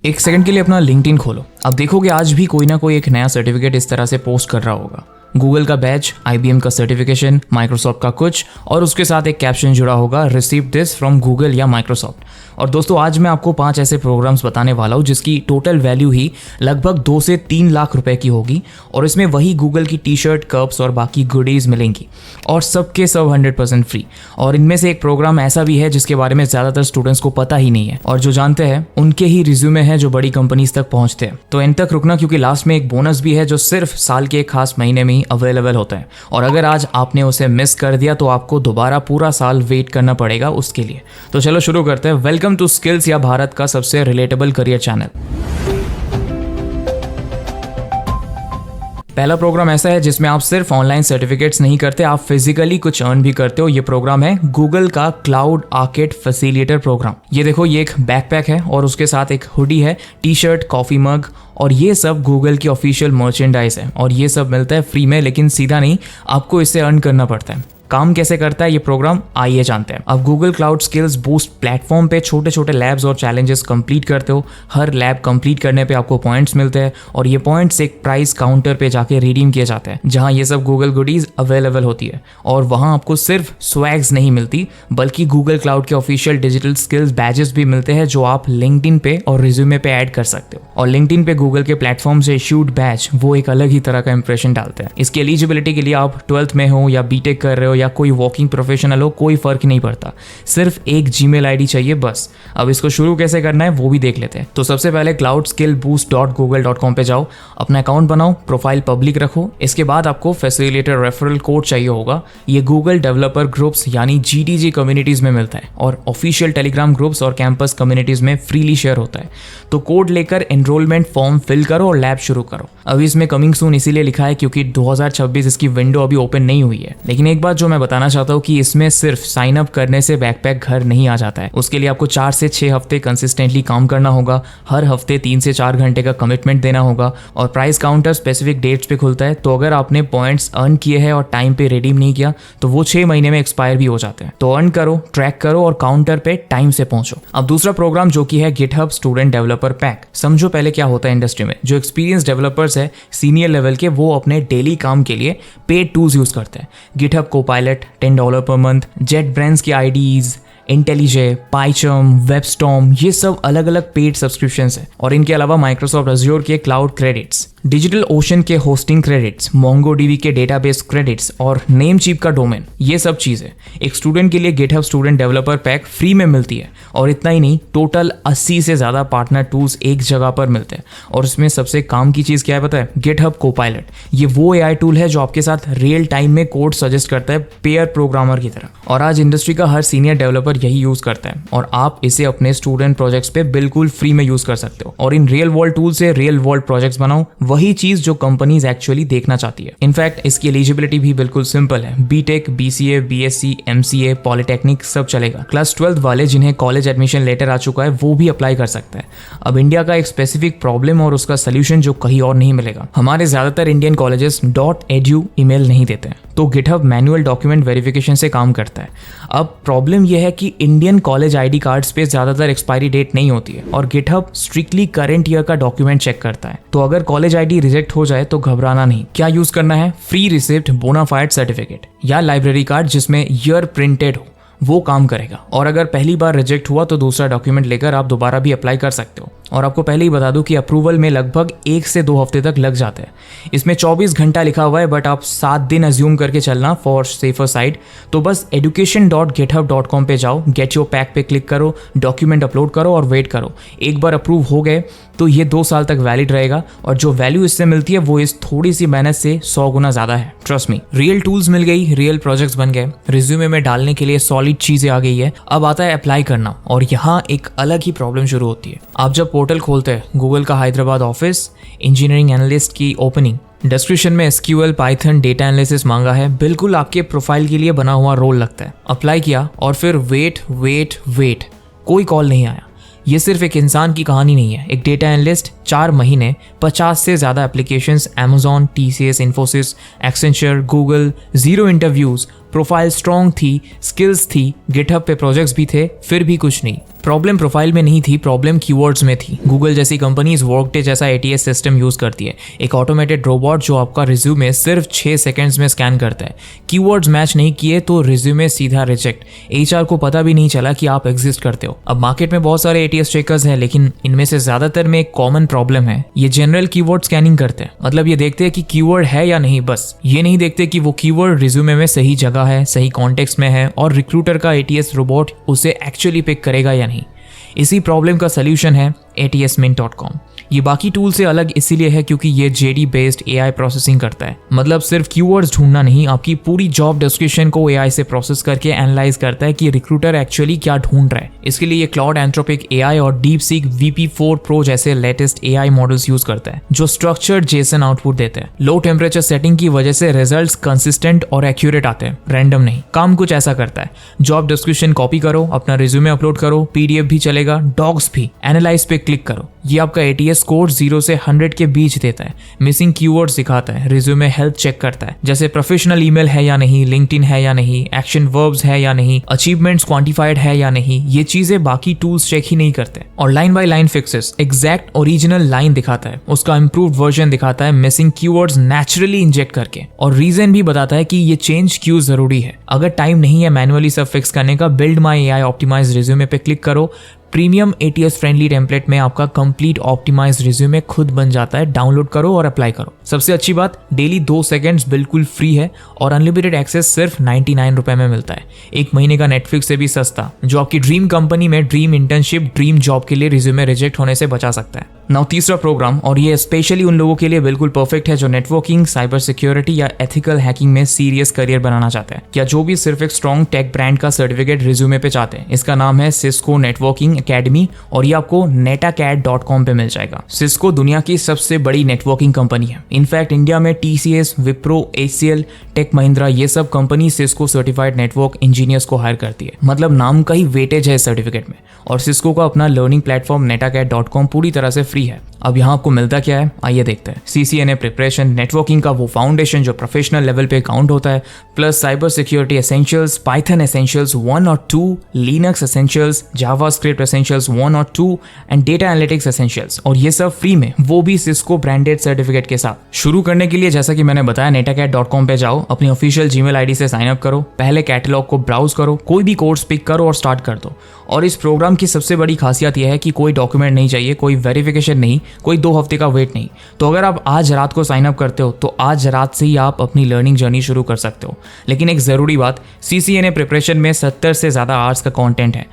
एक सेकंड के लिए अपना लिंक्डइन खोलो। अब देखोगे आज भी कोई ना कोई एक नया सर्टिफिकेट इस तरह से पोस्ट कर रहा होगा। गूगल का बैच, IBM का सर्टिफिकेशन, माइक्रोसॉफ्ट का कुछ, और उसके साथ एक कैप्शन जुड़ा होगा, रिसीव दिस फ्रॉम गूगल या माइक्रोसॉफ्ट। और दोस्तों आज मैं आपको 5 ऐसे प्रोग्राम्स बताने वाला हूँ जिसकी टोटल वैल्यू ही लगभग 2 से 3 लाख रुपए की होगी, और इसमें वही गूगल की टी-शर्ट, कप्स और बाकी गुडीज मिलेंगी, और सबके सब 100% फ्री। और इनमें से एक प्रोग्राम ऐसा भी है जिसके बारे में ज़्यादातर स्टूडेंट्स को पता ही नहीं है, और जो जानते हैं उनके ही रिज्यूमे हैं जो बड़ी कंपनीज तक पहुंचते हैं। तो एंड तक रुकना, क्योंकि लास्ट में एक बोनस भी है जो सिर्फ साल के एक खास महीने में ही अवेलेबल होता है, और अगर आज आपने उसे मिस कर दिया तो आपको दोबारा पूरा साल वेट करना पड़ेगा उसके लिए। तो चलो शुरू करते हैं। वेलकम टू स्किल्स, या भारत का सबसे रिलेटेबल करियर चैनल। पहला प्रोग्राम ऐसा है जिसमें आप सिर्फ ऑनलाइन सर्टिफिकेट्स नहीं करते, आप फिजिकली कुछ अर्न भी करते हो। ये प्रोग्राम है गूगल का क्लाउड आर्किड फैसिलिटेटर प्रोग्राम। ये देखो, ये एक बैकपैक है और उसके साथ एक हुडी है, टी-शर्ट, कॉफी मग, और ये सब गूगल की ऑफिशियल मर्चेंडाइज है, और ये सब मिलता है फ्री में, लेकिन सीधा नहीं, आपको इससे अर्न करना पड़ता है। काम कैसे करता है ये प्रोग्राम, आइए जानते हैं। अब Google cloud skills boost platform पे छोटे छोटे लैब्स और चैलेंजेस कंप्लीट करते हो। हर लैब कंप्लीट करने पे आपको पॉइंट्स मिलते हैं, और ये पॉइंट्स एक प्राइस काउंटर पे जाके रिडीम किए जाते हैं, जहां ये सब गूगल गुडीज अवेलेबल होती है। और वहां आपको सिर्फ स्वैग्स नहीं मिलती, बल्कि गूगल क्लाउड के ऑफिशियल डिजिटल स्किल्स बैजेस भी मिलते हैं, जो आप लिंक्डइन पे और रिज्यूमे पे ऐड कर सकते हो। और लिंक्डइन पे गूगल के प्लेटफॉर्म से इश्यूड बैच वो एक अलग ही तरह का इंप्रेशन डालते हैं। इसकी एलिजिबिलिटी के लिए आप 12th में हो या बीटेक कर रहे हो या कोई वर्किंग प्रोफेशनल हो, कोई फर्क नहीं पड़ता, सिर्फ एक जीमेल आईडी चाहिए बस। अब इसको शुरू कैसे करना है वो भी देख लेते हैं। तो सबसे पहले cloudskillboost.google.com पे जाओ, अपना अकाउंट बनाओ, प्रोफाइल पब्लिक रखो। इसके बाद आपको फैसिलिटेटर रेफरल कोड चाहिए होगा। ये गूगल डेवलपर ग्रुप्स यानी GDG कम्युनिटीज में मिलता है, और ऑफिशियल टेलीग्राम ग्रुप्स और कैंपस कम्युनिटीज में फ्रीली शेयर होता है। तो कोड लेकर एनरोलमेंट फॉर्म फिल करो और लैब शुरू करो। अभी इसमें कमिंग सून इसीलिए लिखा है क्योंकि 2026 इसकी विंडो अभी ओपन नहीं हुई है। लेकिन एक बात जो मैं बताना चाहता हूँ कि इसमें सिर्फ साइन अप करने से बैकपैक घर नहीं आ जाता है। उसके लिए आपको 4 से 6 हफ्ते कंसिस्टेंटली काम करना होगा, हर हफ्ते 3 से 4 घंटे का कमिटमेंट देना होगा, और प्राइस काउंटर स्पेसिफिक डेट्स पे खुलता है। तो अगर आपने पॉइंट्स अर्न किए हैं और टाइम पे रिडीम नहीं किया तो वो 6 महीने में एक्सपायर भी हो जाते हैं। तो अर्न करो, ट्रैक करो और काउंटर पे टाइम से पहुंचो। अब दूसरा प्रोग्राम जो कि है गिटहब स्टूडेंट डेवलपर पैक। समझो पहले क्या होता है इंडस्ट्री में। जो एक्सपीरियंस डेवलपर्स है सीनियर लेवल के, वो अपने डेली काम के लिए पेड टूल्स यूज करते हैं। GitHub Copilot $10 per month, JetBrains की IDEs, इंटेलिजे, पाइचम, वेबस्टॉर्म, ये सब अलग अलग पेड सब्सक्रिप्शंस है। और इनके अलावा माइक्रोसॉफ्ट अज्योर के क्लाउड क्रेडिट्स, डिजिटल ओशन के होस्टिंग क्रेडिट्स, MongoDB के डेटाबेस क्रेडिट्स, और नेमचीप का डोमेन, ये सब चीजें एक स्टूडेंट के लिए GitHub student developer pack free में मिलती है। और इतना ही नहीं, टोटल 80 से ज्यादा पार्टनर टूल्स एक जगह पर मिलते हैं। और इसमें सबसे काम की चीज क्या है पता है? GitHub Copilot. ये वो AI टूल है जो आपके साथ रियल टाइम में कोड सजेस्ट करता है, पेयर प्रोग्रामर की तरह। और आज इंडस्ट्री का हर सीनियर डेवलपर यही यूज करता है, और आप इसे अपने स्टूडेंट प्रोजेक्ट्स पे बिल्कुल फ्री में यूज कर सकते हो। और इन रियल वर्ल्ड टूल से रियल वर्ल्ड प्रोजेक्ट्स बनाओ, वही चीज जो कंपनीज एक्चुअली देखना चाहती है। इनफैक्ट इसकी एलिजिबिलिटी भी बिल्कुल सिंपल है। BTech, BCA, BSc, MCA, polytechnic सब चलेगा। क्लास 12 वाले जिन्हें कॉलेज एडमिशन लेटर आ चुका है वो भी अप्लाई कर सकते हैं। अब इंडिया का एक स्पेसिफिक प्रॉब्लम और उसका सोल्यूशन जो कहीं और नहीं मिलेगा। हमारे ज्यादातर इंडियन कॉलेजेस .edu ईमेल नहीं देते हैं, तो गिटहब मैनुअल डॉक्यूमेंट वेरिफिकेशन से काम करता है। अब प्रॉब्लम यह है कि इंडियन कॉलेज ID कार्ड्स पे ज्यादातर एक्सपायरी डेट नहीं होती है, और गिटहब स्ट्रिक्टली करंट ईयर का डॉक्यूमेंट चेक करता है। तो अगर कॉलेज ID रिजेक्ट हो जाए तो घबराना नहीं। क्या यूज करना है? फ्री रिसिप्ट, बोनाफाइड सर्टिफिकेट या लाइब्रेरी कार्ड जिसमें ईयर प्रिंटेड हो, वो काम करेगा। और अगर पहली बार रिजेक्ट हुआ तो दूसरा डॉक्यूमेंट लेकर आप दोबारा भी अप्लाई कर सकते हो। और आपको पहले ही बता दूं कि अप्रूवल में लगभग 1 से 2 हफ्ते तक लग जाते हैं। इसमें 24 घंटा लिखा हुआ है, बट आप 7 दिन अज्यूम करके चलना फॉर सेफर साइड। तो बस education.github.com पे जाओ, गेट योर पैक पे क्लिक करो, डॉक्यूमेंट अपलोड करो और वेट करो। एक बार अप्रूव हो गए तो ये 2 साल तक वैलिड रहेगा, और जो वैल्यू इससे मिलती है वो इस थोड़ी सी मेहनत से 100 गुना ज्यादा है। Trust me. रियल टूल्स मिल गई, रियल प्रोजेक्ट्स बन गए, रिज्यूमे में डालने के लिए सॉलिड चीजें आ गई है। अब आता है अप्लाई करना, और यहाँ एक अलग ही प्रॉब्लम शुरू होती है। आप जब पोर्टल खोलते हैं, गूगल का हैदराबाद ऑफिस, इंजीनियरिंग एनालिस्ट की ओपनिंग, डिस्क्रिप्शन में SQL, पाइथन, डेटा एनालिसिस मांगा है, बिल्कुल आपके प्रोफाइल के लिए बना हुआ रोल लगता है। अप्लाई किया और फिर वेट, कोई कॉल नहीं आया। ये सिर्फ एक इंसान की कहानी नहीं है। एक डेटा एनालिस्ट 4 महीने 50 से ज़्यादा applications, Amazon, TCS, Infosys, Accenture, Google, 0 interviews, profile strong थी, स्किल्स थी, गिटहब पे प्रोजेक्ट्स भी थे, फिर भी कुछ नहीं। प्रॉब्लम प्रोफाइल में नहीं थी, प्रॉब्लम कीवर्ड्स में थी। गूगल जैसी कंपनीज वर्कडे जैसा एटीएस सिस्टम यूज करती है, एक ऑटोमेटेड रोबोट जो आपका रिज्यूमे सिर्फ 6 सेकंड्स में स्कैन करता है। कीवर्ड्स मैच नहीं किए तो रिज्यूमे सीधा रिजेक्ट। एचआर को पता भी नहीं चला कि आप एग्जिस्ट करते हो। अब मार्केट में बहुत सारे एटीएस चेकर्स हैं, लेकिन इनमें से ज्यादातर में एक कॉमन प्रॉब्लम है, ये जनरल कीवर्ड स्कैनिंग करते हैं। मतलब ये देखते हैं कि कीवर्ड है या नहीं, बस ये नहीं देखते कि वो कीवर्ड रिज्यूमे में सही जगह है, सही कॉन्टेक्स्ट में है और रिक्रूटर का एटीएस रोबोट उसे एक्चुअली पिक करेगा या नहीं। इसी प्रॉब्लम का सलूशन है ATSmint.com। ये बाकी टूल से अलग इसीलिए है क्योंकि ये JD बेस्ड AI प्रोसेसिंग करता है। मतलब सिर्फ कीवर्ड्स ढूंढना नहीं, आपकी पूरी जॉब डिस्क्रिप्शन को AI से प्रोसेस करके एनालाइज करता है कि रिक्रूटर एक्चुअली क्या ढूंढ रहा है। इसके लिए ये क्लाउड एंथ्रोपिक AI और DeepSeek VP4 Pro जैसे लेटेस्ट AI मॉडल्स यूज करता है जो स्ट्रक्चर्ड JSON आउटपुट देते हैं। लो टेम्परेचर सेटिंग की वजह से रिजल्ट्स कंसिस्टेंट और एक्यूरेट आते हैं, रैंडम नहीं। काम कुछ ऐसा करता है, जॉब डिस्क्रिप्शन कॉपी करो, अपना रिज्यूमे अपलोड करो, PDF भी चलेगा, डॉग्स भी, एनालाइज पे क्लिक करो। ये आपका ATS स्कोर 0 से 100 के बीच देता है, मिसिंग कीवर्ड्स दिखाता है, रिज्यूमे हेल्थ चेक करता है, जैसे प्रोफेशनल ईमेल है या नहीं, लिंक्डइन है या नहीं, एक्शन वर्ब्स है या नहीं, अचीवमेंट्स क्वांटिफाइड है या नहीं। ये चीजें बाकी टूल्स चेक ही नहीं करते। और line by line fixes, exact original line दिखाता है, उसका इंप्रूव्ड वर्जन दिखाता है मिसिंग कीवर्ड्स नेचुरली इंजेक्ट करके, और रीजन भी बताता है कि ये चेंज क्यों जरूरी है। अगर टाइम नहीं है मैनुअली सब फिक्स करने का, build my AI optimized resume पे क्लिक करो। प्रीमियम ATS फ्रेंडली टेम्पलेट में आपका कंप्लीट ऑप्टिमाइज्ड रिज्यूमे खुद बन जाता है। डाउनलोड करो और अप्लाई करो। सबसे अच्छी बात, डेली 2 सेकंड्स बिल्कुल फ्री है और अनलिमिटेड एक्सेस सिर्फ 99 रुपए में मिलता है। 1 महीने का नेटफ्लिक्स से भी सस्ता, जो आपकी ड्रीम कंपनी में ड्रीम इंटर्नशिप, ड्रीम जॉब के लिए रिज्यूमे रिजेक्ट होने से बचा सकता है। नाउ तीसरा प्रोग्राम, और ये स्पेशली उन लोगों के लिए बिल्कुल परफेक्ट है जो नेटवर्किंग, साइबर सिक्योरिटी या एथिकल हैकिंग में सीरियस करियर बनाना चाहते हैं, या जो भी सिर्फ एक स्ट्रॉन्ग टेक ब्रांड का सर्टिफिकेट रिज्यूमे पे चाहते हैं। इसका नाम है सिस्को नेटवर्किंग एकेडमी और ये आपको netacad.com पे मिल जाएगा। सिस्को दुनिया की सबसे बड़ी नेटवर्किंग कंपनी है। इनफैक्ट इंडिया में TCS, Wipro, HCL, tech Mahindra, ये सब company Cisco certified network engineers को हायर करती है। मतलब नाम का ही वेटेज है इस सर्टिफिकेट में। और सिस्को का अपना लर्निंग प्लेटफॉर्म netacad.com पूरी तरह से फ्री है। अब यहाँ आपको मिलता क्या है, आइए देखते हैं। CCNA प्रिपरेशन, नेटवर्किंग का वो फाउंडेशन जो प्रोफेशनल लेवल पे काउंट होता है, plus cyber security essentials, Python essentials 1 और 2, लिनक्स एसेंशियल्स, जावास्क्रिप्ट एसेंशियल्स 1 और 2 एंड डेटा एनालिटिक्स एसेंशियल्स, और ये सब फ्री में, वो भी सिस्को ब्रांडेड सर्टिफिकेट के साथ। शुरू करने के लिए जैसा कि मैंने बताया, netacad.com पे जाओ, अपनी ऑफिशियल जीमेल आईडी से साइन अप करो, पहले कैटलॉग को ब्राउज करो, कोई भी कोर्स पिक करो और स्टार्ट कर दो। और इस प्रोग्राम की सबसे बड़ी खासियत यह है कि कोई डॉक्यूमेंट नहीं चाहिए, कोई वेरिफिकेशन नहीं, कोई 2 हफ्ते का वेट नहीं। तो अगर आप आज रात को साइन अप करते हो तो आज रात से ही आप अपनी लर्निंग जर्नी शुरू कर सकते हो। लेकिन एक ज़रूरी बात, CCNA प्रिपरेशन में 70 से ज़्यादा आवर्स का कंटेंट है।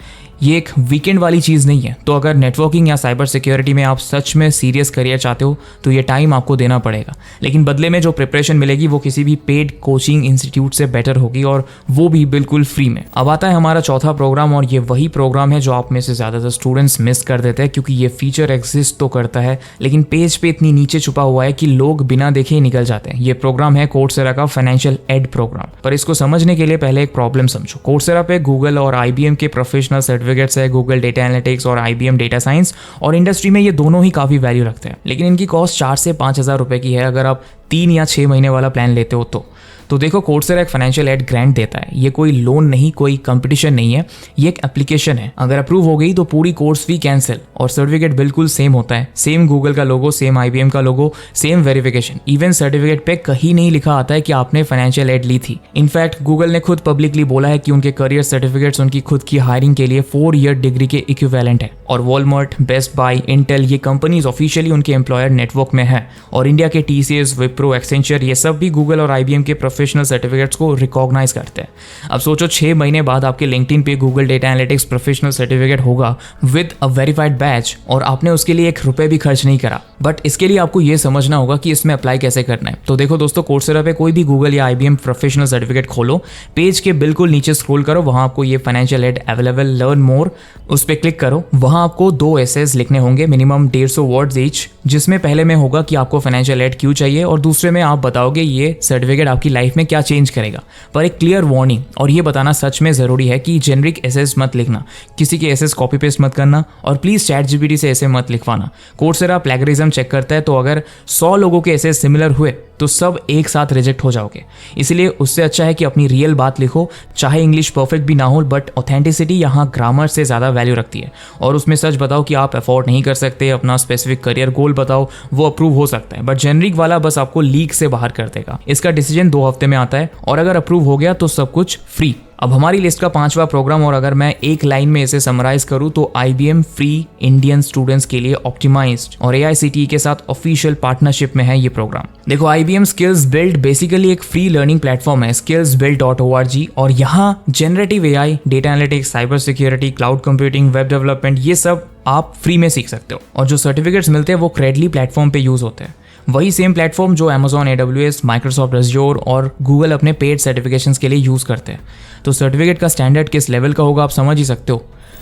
ये एक वीकेंड वाली चीज़ नहीं है। तो अगर नेटवर्किंग या साइबर सिक्योरिटी में आप सच में सीरियस करियर चाहते हो तो ये टाइम आपको देना पड़ेगा। लेकिन बदले में जो प्रिपरेशन मिलेगी वो किसी भी पेड कोचिंग इंस्टीट्यूट से बेटर होगी, और वो भी बिल्कुल फ्री में। अब आता है हमारा चौथा प्रोग्राम, और ये वही प्रोग्राम है जो आप में से ज़्यादातर स्टूडेंट्स मिस कर देते हैं, क्योंकि ये फीचर एग्जिस्ट तो करता है लेकिन पेज पे इतनी नीचे छुपा हुआ है कि लोग बिना देखे ही निकल जाते हैं। ये प्रोग्राम है कोर्सेरा का फाइनेंशियल एड प्रोग्राम। पर इसको समझने के लिए पहले एक प्रॉब्लम समझो। कोर्सेरा पे गूगल और IBM के प्रोफेशनल सर्टिफिकेट्स है, गूगल डेटा एनालिटिक्स और IBM डेटा साइंस, और इंडस्ट्री में ये दोनों ही काफ़ी वैल्यू रखते हैं। लेकिन इनकी कॉस्ट 4 से 5 हज़ार रुपये की है अगर आप 3 या 6 महीने वाला प्लान लेते हो तो देखो, कोर्सेरा एक फाइनेंशियल एड ग्रांट देता है। ये कोई लोन नहीं, कोई कंपटीशन नहीं है, ये एक एप्लीकेशन है। अगर अप्रूव हो गई तो पूरी कोर्स फी कैंसिल, और सर्टिफिकेट बिल्कुल सेम होता है। सेम गूगल का लोगो, सेम IBM का लोगो, सेम वेरिफिकेशन। इवन सर्टिफिकेट पे कहीं नहीं लिखा आता है कि आपने फाइनेंशियल एड ली थी। इनफैक्ट गूगल ने खुद पब्लिकली बोला है कि उनके करियर सर्टिफिकेट्स उनकी खुद की हायरिंग के लिए 4 ईयर डिग्री के इक्विवेलेंट है। और वॉलमार्ट, बेस्ट बाय, इंटेल, ये कंपनीज ऑफिशियली उनके एम्प्लॉयर नेटवर्क में है। और इंडिया के TCS, विप्रो, एक्सेंचर, ये सब भी गूगल और IBM के प्रोफेशनल सर्टिफिकेट्स को रिकॉग्नाइज करते हैं। अब सोचो 6 महीने बाद आपके लिंक्डइन पे Google data analytics professional certificate होगा विद अ वेरीफाइड बैच, और आपने उसके लिए 1 रुपए भी खर्च नहीं करा। बट इसके लिए आपको ये समझना होगा कि इसमें अप्लाई कैसे करना है। तो देखो दोस्तों, कोर्सेरा पे कोई भी गूगल या IBM प्रोफेशनल सर्टिफिकेट खोलो, पेज के बिल्कुल नीचे स्क्रॉल करो, वहां आपको ये financial aid available, learn more, उस पर क्लिक करो। वहां आपको 2 एसेज लिखने होंगे, मिनिमम 150 वर्ड्स ईच, जिसमें पहले में होगा कि आपको फाइनेंशियल एड क्यों चाहिए, और दूसरे में आप बताओगे ये सर्टिफिकेट आपकी लाइफ में क्या चेंज करेगा। पर एक क्लियर वार्निंग, और ये बताना सच में जरूरी है कि जेनरिक एसेस मत लिखना, किसी के एसेस कॉपी पेस्ट मत करना, और प्लीज ChatGPT से ऐसे मत लिखवाना। कोर्सेरा प्लेगरिज्म चेक करता है, तो अगर 100 लोगों के एसेस सिमिलर हुए तो सब एक साथ रिजेक्ट हो जाओगे। इसलिए उससे अच्छा है कि अपनी रियल बात लिखो, चाहे इंग्लिश परफेक्ट भी ना हो, बट ऑथेंटिसिटी यहाँ ग्रामर से ज़्यादा वैल्यू रखती है। और उसमें सच बताओ कि आप अफोर्ड नहीं कर सकते, अपना स्पेसिफिक करियर गोल बताओ, वो अप्रूव हो सकता है। बट जेनरिक वाला बस आपको लीक से बाहर कर देगा। इसका डिसीजन 2 हफ्ते में आता है और अगर अप्रूव हो गया तो सब कुछ फ्री। अब हमारी लिस्ट का 5वां प्रोग्राम, और अगर मैं एक लाइन में इसे समराइज करूं तो IBM फ्री इंडियन स्टूडेंट्स के लिए ऑप्टिमाइज्ड और AICTE के साथ ऑफिशियल पार्टनरशिप में है ये प्रोग्राम। देखो, IBM स्किल्स बिल्ड बेसिकली एक फ्री लर्निंग प्लेटफॉर्म है, skillsbuild.org, और यहाँ generative AI, data analytics, cyber security, cloud computing, web development, ये सब आप फ्री में सीख सकते हो। और जो सर्टिफिकेट्स मिलते हैं वो क्रेडली प्लेटफॉर्म पे यूज होते हैं, वही सेम प्लेटफॉर्म जो Amazon AWS, Microsoft Azure और Google अपने पेड सर्टिफिकेशंस के लिए यूज़ करते हैं। तो सर्टिफिकेट का स्टैंडर्ड किस लेवल का होगा आप समझ ही सकते हो।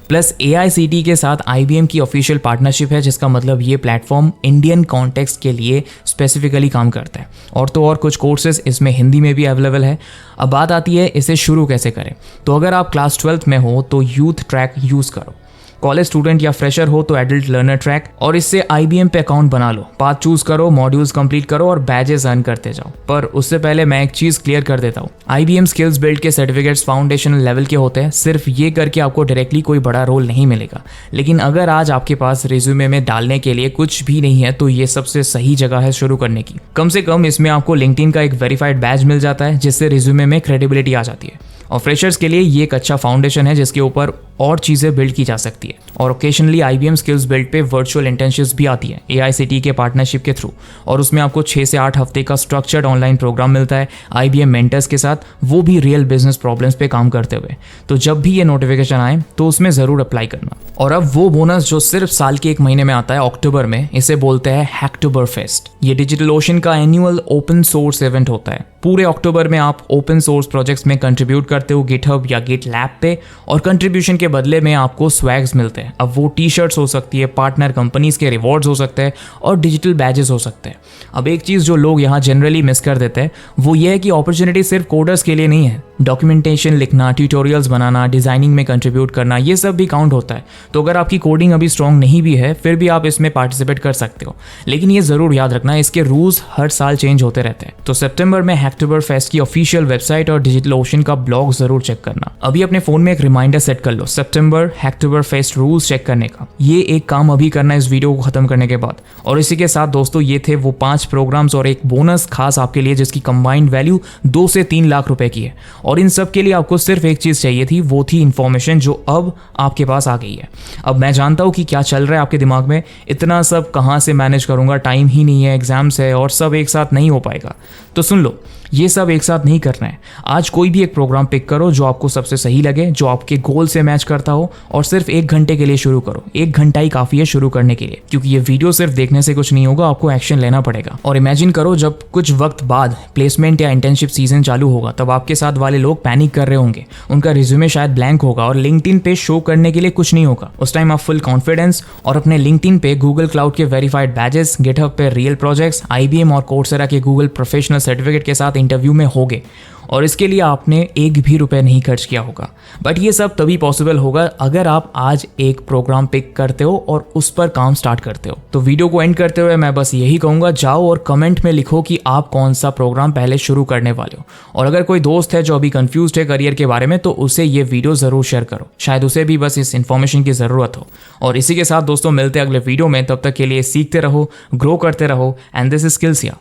प्लस AICTE के साथ IBM की ऑफिशियल पार्टनरशिप है, जिसका मतलब ये प्लेटफॉर्म इंडियन कॉन्टेक्स्ट के लिए स्पेसिफिकली काम करता है। और तो और कुछ कोर्सेज इसमें हिंदी में भी अवेलेबल है। अब बात आती है इसे शुरू कैसे करें। तो अगर आप क्लास 12th में हो तो यूथ ट्रैक यूज़ करो, कॉलेज स्टूडेंट या फ्रेशर हो तो एडल्ट लर्नर ट्रैक, और इससे IBM पे अकाउंट बना लो, पाथ चूज करो, मॉड्यूल्स कंप्लीट करो और बैजेस अर्न करते जाओ। पर उससे पहले मैं एक चीज क्लियर कर देता हूँ, IBM स्किल्स बिल्ड के सर्टिफिकेट्स फाउंडेशनल लेवल के होते हैं। सिर्फ ये करके आपको डायरेक्टली कोई बड़ा रोल नहीं मिलेगा, लेकिन अगर आज आपके पास रिज्यूमे में डालने के लिए कुछ भी नहीं है तो ये सबसे सही जगह है शुरू करने की। कम से कम इसमें आपको लिंक्डइन का एक वेरीफाइड बैज मिल जाता है, जिससे रिज्यूमे में क्रेडिबिलिटी आ जाती है। और फ्रेशर्स के लिए ये एक अच्छा फाउंडेशन है जिसके ऊपर और चीज़ें बिल्ड की जा सकती है। और ओकेशनली IBM स्किल्स बिल्ड पे वर्चुअल इंटर्नशिप्स भी आती है AICTE के पार्टनरशिप के थ्रू, और उसमें आपको 6 से 8 हफ्ते का स्ट्रक्चर्ड ऑनलाइन प्रोग्राम मिलता है IBM मेंटर्स के साथ, वो भी रियल बिजनेस प्रॉब्लम्स पे काम करते हुए। तो जब भी ये नोटिफिकेशन आए तो उसमें ज़रूर अप्लाई करना। और अब वो बोनस जो सिर्फ साल के 1 महीने में आता है अक्टूबर में, इसे बोलते हैं हैकटोबर फेस्ट। ये डिजिटल ओशन का एनुअल ओपन सोर्स इवेंट होता है। पूरे अक्टूबर में आप ओपन सोर्स प्रोजेक्ट्स में कंट्रीब्यूट करते हो गिटहब या गिटलैब पे, और कंट्रीब्यूशन के बदले में आपको स्वैग्स मिलते हैं। अब वो टी-शर्ट्स हो सकती है, पार्टनर कंपनीज के रिवॉर्ड्स हो सकते हैं और डिजिटल बैजेस हो सकते हैं। अब एक चीज़ जो लोग यहाँ जनरली मिस कर देते हैं वो ये है कि अपॉर्चुनिटी सिर्फ कोडर्स के लिए नहीं है। डॉक्यूमेंटेशन लिखना, ट्यूटोरियल्स बनाना, डिजाइनिंग में कंट्रीब्यूट करना, ये सब भी काउंट होता है। तो अगर आपकी कोडिंग अभी स्ट्रॉन्ग नहीं भी है फिर भी आप इसमें पार्टिसिपेट कर सकते हो, लेकिन ये जरूर याद रखना इसके रूल्स हर साल चेंज होते रहते हैं। तो सितंबर में हैकटोबर फेस्ट की ऑफिशियल वेबसाइट और डिजिटल ओशन का ब्लॉग जरूर चेक करना। अभी अपने फोन में एक रिमाइंडर सेट कर लो सितंबर हैकटोबर फेस्ट रूल्स चेक करने का। ये एक काम अभी करना इस वीडियो को खत्म करने के बाद। और इसी के साथ दोस्तों ये थे वो 5 प्रोग्राम्स और एक बोनस खास आपके लिए, जिसकी कंबाइंड वैल्यू 2 से 3 लाख रुपए की है। और इन सब के लिए आपको सिर्फ एक चीज चाहिए थी, वो थी इन्फॉर्मेशन, जो अब आपके पास आ गई है। अब मैं जानता हूं कि क्या चल रहा है आपके दिमाग में, इतना सब कहां से मैनेज करूंगा, टाइम ही नहीं है, एग्जाम्स है और सब एक साथ नहीं हो पाएगा। तो सुन लो, ये सब एक साथ नहीं करना है। आज कोई भी एक प्रोग्राम पिक करो जो आपको सबसे सही लगे, जो आपके गोल से मैच करता हो, और सिर्फ 1 घंटे के लिए शुरू करो। 1 घंटा ही काफी है शुरू करने के लिए, क्योंकि ये वीडियो सिर्फ देखने से कुछ नहीं होगा, आपको एक्शन लेना पड़ेगा। और इमेजिन करो जब कुछ वक्त बाद प्लेसमेंट या इंटर्नशिप सीजन चालू होगा, तब आपके साथ वाले लोग पैनिक कर रहे होंगे, उनका रिज्यूमे शायद ब्लैंक होगा और लिंक्डइन पे शो करने के लिए कुछ नहीं होगा। उस टाइम आप फुल कॉन्फिडेंस और अपने लिंक्डइन पे गूगल क्लाउड के वेरीफाइड बैजेस, गिटहब पे रियल प्रोजेक्ट्स, IBM और कोर्सेरा के गूगल प्रोफेशनल सर्टिफिकेट के साथ इंटरव्यू में होगे, और इसके लिए आपने 1 भी रुपए नहीं खर्च किया होगा। बट ये सब तभी पॉसिबल होगा अगर आप आज एक प्रोग्राम पिक करते हो और उस पर काम स्टार्ट करते हो। तो वीडियो को एंड करते हुए मैं बस यही कहूंगा, जाओ और कमेंट में लिखो कि आप कौन सा प्रोग्राम पहले शुरू करने वाले हो। और अगर कोई दोस्त है जो अभी कंफ्यूज्ड है करियर के बारे में, तो उसे ये वीडियो जरूर शेयर करो, शायद उसे भी बस इस इन्फॉर्मेशन की जरूरत हो। और इसी के साथ दोस्तों मिलते हैं अगले वीडियो में, तब तक के लिए सीखते रहो, ग्रो करते रहो, एंड दिस इज स्किल्स या।